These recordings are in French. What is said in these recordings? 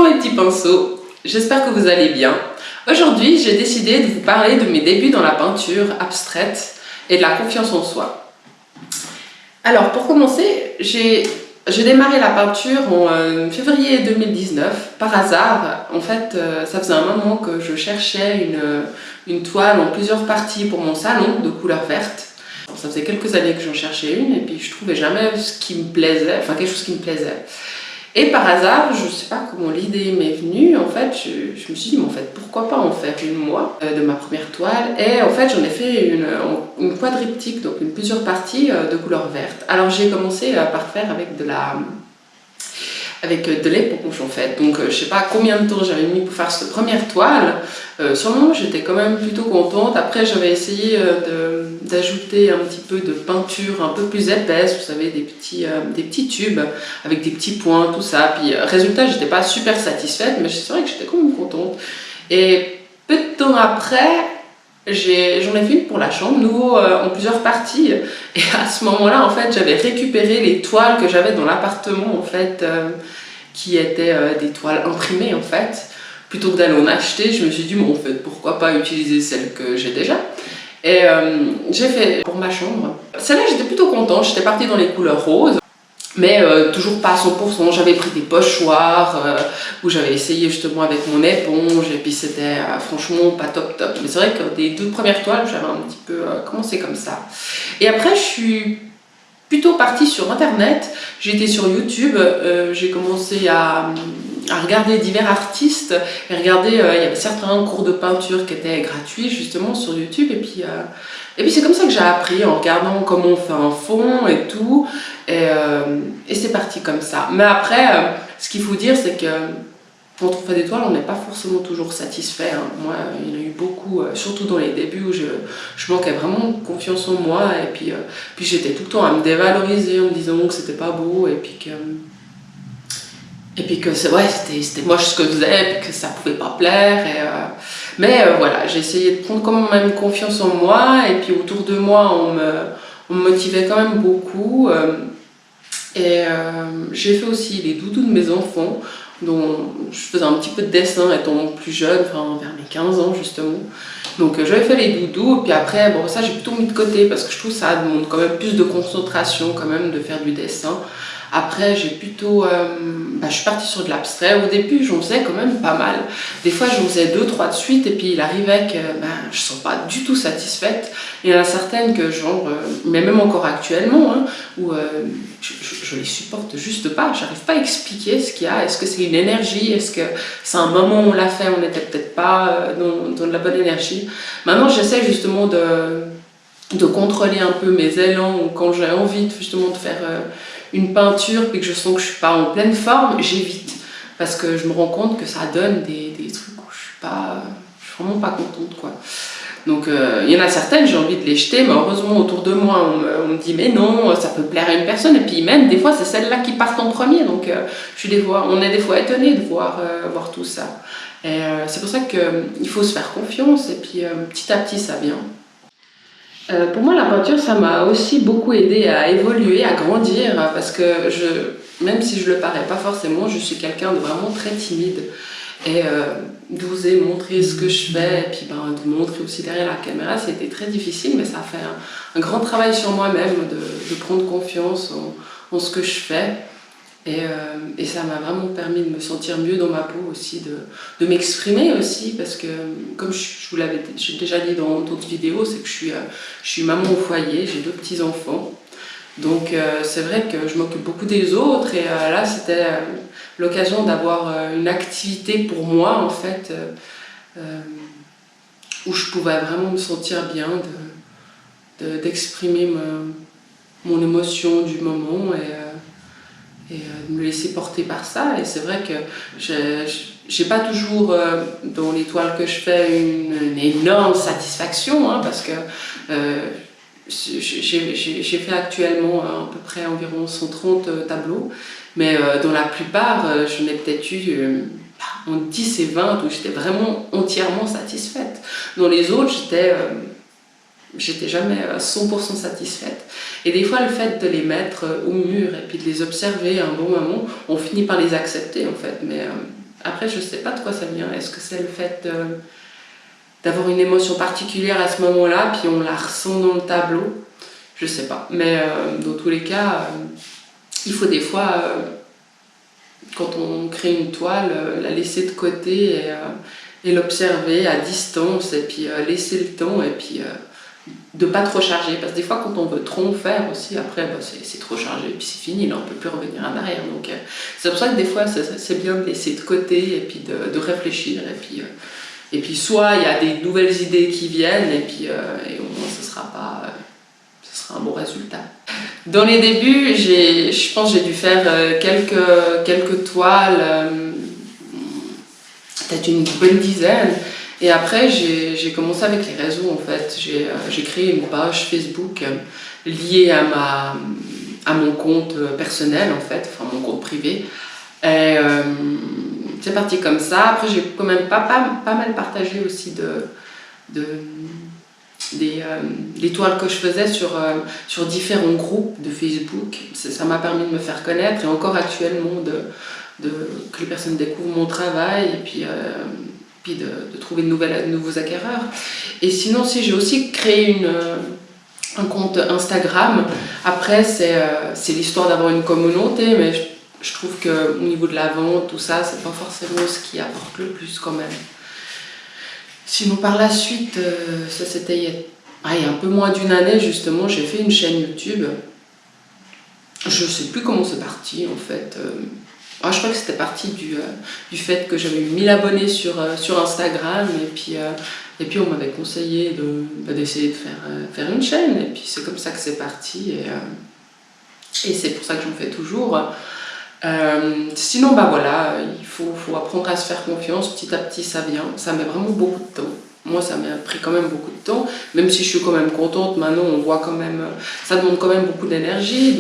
mes petits pinceaux, j'espère que vous allez bien. Aujourd'hui, j'ai décidé de vous parler de mes débuts dans la peinture abstraite et de la confiance en soi. Alors pour commencer, j'ai démarré la peinture en février 2019, par hasard. En fait, ça faisait un moment que je cherchais une toile en plusieurs parties pour mon salon de couleur verte. Ça faisait quelques années que j'en cherchais une et puis je trouvais jamais ce qui me plaisait, enfin quelque chose qui me plaisait. Et par hasard, je ne sais pas comment l'idée m'est venue, en fait, je me suis dit, mais en fait, pourquoi pas en faire une moi, de ma première toile. Et en fait, j'en ai fait une quadriptyque, donc plusieurs parties de couleur verte. Alors j'ai commencé par faire avec de l'éponge en fait. Donc je sais pas combien de temps j'avais mis pour faire cette première toile. Sur le moment j'étais quand même plutôt contente. Après j'avais essayé d'ajouter un petit peu de peinture un peu plus épaisse, vous savez, des petits tubes avec des petits points, tout ça. Puis résultat, j'étais pas super satisfaite, mais c'est vrai que j'étais quand même contente. Et peu de temps après, j'en ai fait une pour la chambre, nouveau en plusieurs parties. Et à ce moment-là, en fait, j'avais récupéré les toiles que j'avais dans l'appartement, en fait, qui étaient des toiles imprimées, en fait. Plutôt que d'aller en acheter, je me suis dit, bon, en fait, pourquoi pas utiliser celles que j'ai déjà. Et j'ai fait pour ma chambre. Celle-là, j'étais plutôt contente, j'étais partie dans les couleurs roses. Mais toujours pas à 100%, j'avais pris des pochoirs où j'avais essayé justement avec mon éponge et puis c'était franchement pas top. Mais c'est vrai que des deux premières toiles, j'avais un petit peu commencé comme ça. Et après, je suis plutôt partie sur internet, j'étais sur YouTube, j'ai commencé à regarder divers artistes et regarder, il y avait certains cours de peinture qui étaient gratuits justement sur YouTube et puis c'est comme ça que j'ai appris en regardant comment on fait un fond et tout et c'est parti comme ça. Mais après, ce qu'il faut dire c'est que quand on fait des toiles, on n'est pas forcément toujours satisfait. Hein. Moi, il y en a eu beaucoup, surtout dans les débuts où je manquais vraiment de confiance en moi et puis j'étais tout le temps à me dévaloriser en me disant que c'était pas beau et puis que c'était moche ce que je faisais et que ça pouvait pas plaire. Mais voilà, j'ai essayé de prendre quand même confiance en moi et puis autour de moi, on me motivait quand même beaucoup. J'ai fait aussi les doudous de mes enfants, dont je faisais un petit peu de dessin étant plus jeune, enfin vers mes 15 ans justement. Donc j'avais fait les doudous, et puis après, bon ça j'ai plutôt mis de côté parce que je trouve que ça demande quand même plus de concentration quand même de faire du dessin. Après j'ai plutôt, je suis partie sur de l'abstrait. Au début j'en faisais quand même pas mal. Des fois j'en faisais 2-3 de suite et puis il arrivait que je ne sens pas du tout satisfaite. Il y en a certaines que genre, mais même encore actuellement, hein, où je les supporte juste pas. J'arrive pas à expliquer ce qu'il y a. Est-ce que c'est une énergie? Est-ce que c'est un moment où on l'a fait, on n'était peut-être pas dans de la bonne énergie? Maintenant j'essaie justement de contrôler un peu mes élans ou quand j'ai envie justement de faire une peinture puis que je sens que je suis pas en pleine forme, j'évite parce que je me rends compte que ça donne des trucs où je suis vraiment pas contente quoi. Donc il y en a certaines, j'ai envie de les jeter, mais heureusement autour de moi on me dit mais non, ça peut plaire à une personne et puis même des fois c'est celles-là qui partent en premier, donc on est des fois étonnés de voir tout ça. Et c'est pour ça qu'il faut se faire confiance et puis petit à petit ça vient. Pour moi, la peinture, ça m'a aussi beaucoup aidé à évoluer, à grandir, parce que même si je le parais pas forcément, je suis quelqu'un de vraiment très timide. Et d'oser montrer ce que je fais, et puis de montrer aussi derrière la caméra, c'était très difficile, mais ça a fait un grand travail sur moi-même, de prendre confiance en ce que je fais. Et ça m'a vraiment permis de me sentir mieux dans ma peau aussi, de m'exprimer aussi, parce que comme je vous l'avais déjà dit dans d'autres vidéos, c'est que je suis maman au foyer, j'ai 2 petits-enfants. Donc c'est vrai que je m'occupe beaucoup des autres et là c'était l'occasion d'avoir une activité pour moi en fait, où je pouvais vraiment me sentir bien, d'exprimer mon émotion du moment et de me laisser porter par ça. Et c'est vrai que j'ai pas toujours dans les toiles que je fais une énorme satisfaction, hein, parce que j'ai fait actuellement à peu près environ 130 tableaux, mais dans la plupart j'en ai peut-être eu en 10 et 20 où j'étais vraiment entièrement satisfaite. Dans les autres j'étais jamais 100% satisfaite. Et des fois, le fait de les mettre au mur et puis de les observer à un bon moment, on finit par les accepter en fait. Mais Après, je sais pas de quoi ça vient. Est-ce que c'est le fait d'avoir une émotion particulière à ce moment-là, puis on la ressent dans le tableau? Je sais pas. Mais dans tous les cas, il faut des fois, quand on crée une toile, la laisser de côté et l'observer à distance, et puis laisser le temps, et puis de pas trop charger. Parce que des fois, quand on veut trop en faire aussi, après, bah, c'est trop chargé, et puis c'est fini, là, on peut plus revenir en arrière. Donc c'est pour ça que des fois, c'est bien de laisser de côté, et puis de réfléchir, et puis soit il y a des nouvelles idées qui viennent, et puis et au moins ce sera un bon résultat. Dans les débuts, je pense que j'ai dû faire quelques toiles, peut-être une bonne dizaine. Et après, j'ai commencé avec les réseaux en fait. J'ai créé une page Facebook liée à mon compte personnel en fait, enfin mon compte privé. Et c'est parti comme ça. Après, j'ai quand même pas mal partagé aussi des toiles que je faisais sur différents groupes de Facebook. Ça m'a permis de me faire connaître et encore actuellement que les personnes découvrent mon travail et puis de trouver de nouveaux acquéreurs. Et sinon, si j'ai aussi créé un compte Instagram. Après, c'est l'histoire d'avoir une communauté, mais je trouve qu'au niveau de la vente, tout ça, c'est pas forcément ce qui apporte le plus quand même. Sinon, par la suite, ça c'était il y a un peu moins d'une année justement, j'ai fait une chaîne YouTube. Je sais plus comment c'est parti en fait. Je crois que c'était parti du fait que j'avais eu 1000 abonnés sur Instagram et puis on m'avait conseillé d'essayer de faire une chaîne et puis c'est comme ça que c'est parti et c'est pour ça que j'en fais toujours. Sinon voilà, il faut apprendre à se faire confiance, petit à petit ça vient, ça met vraiment beaucoup de temps. Moi ça m'a pris quand même beaucoup de temps, même si je suis quand même contente, maintenant on voit quand même, ça demande quand même beaucoup d'énergie,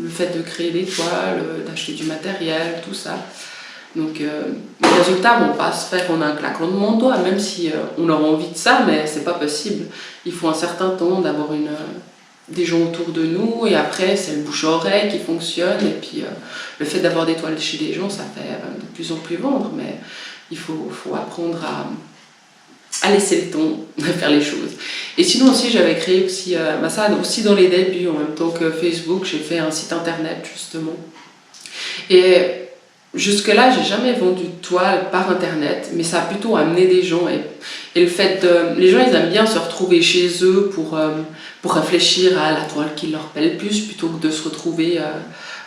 le fait de créer des toiles, d'acheter du matériel, tout ça. Donc les résultats vont pas se faire en un claquement de doigts, même si on aura envie de ça, mais c'est pas possible. Il faut un certain temps d'avoir des gens autour de nous et après c'est le bouche-oreille qui fonctionne et puis le fait d'avoir des toiles chez les gens ça fait de plus en plus vendre mais il faut apprendre à laisser le temps de faire les choses. Et sinon aussi j'avais créé aussi, ça aussi dans les débuts en même temps que Facebook, j'ai fait un site internet justement et jusque là j'ai jamais vendu de toiles par internet mais ça a plutôt amené des gens et le fait les gens ils aiment bien se retrouver chez eux pour réfléchir à la toile qui leur plaît le plus plutôt que de se retrouver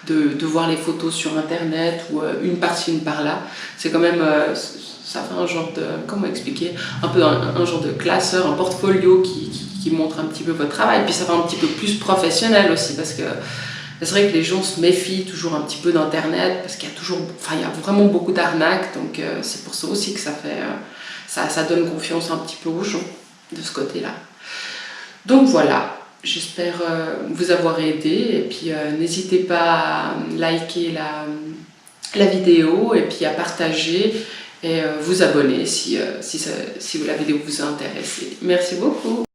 de voir les photos sur internet ou une par-ci une par-là. C'est quand même ça fait un genre de, comment expliquer, un peu un genre de classeur, un portfolio qui montre un petit peu votre travail puis ça fait un petit peu plus professionnel aussi parce que c'est vrai que les gens se méfient toujours un petit peu d'internet parce qu'il y a vraiment beaucoup d'arnaques donc c'est pour ça aussi que ça donne confiance un petit peu aux gens de ce côté-là. Donc voilà, j'espère vous avoir aidé et puis n'hésitez pas à liker la vidéo et puis à partager et vous abonner si la vidéo vous a intéressé. Merci beaucoup.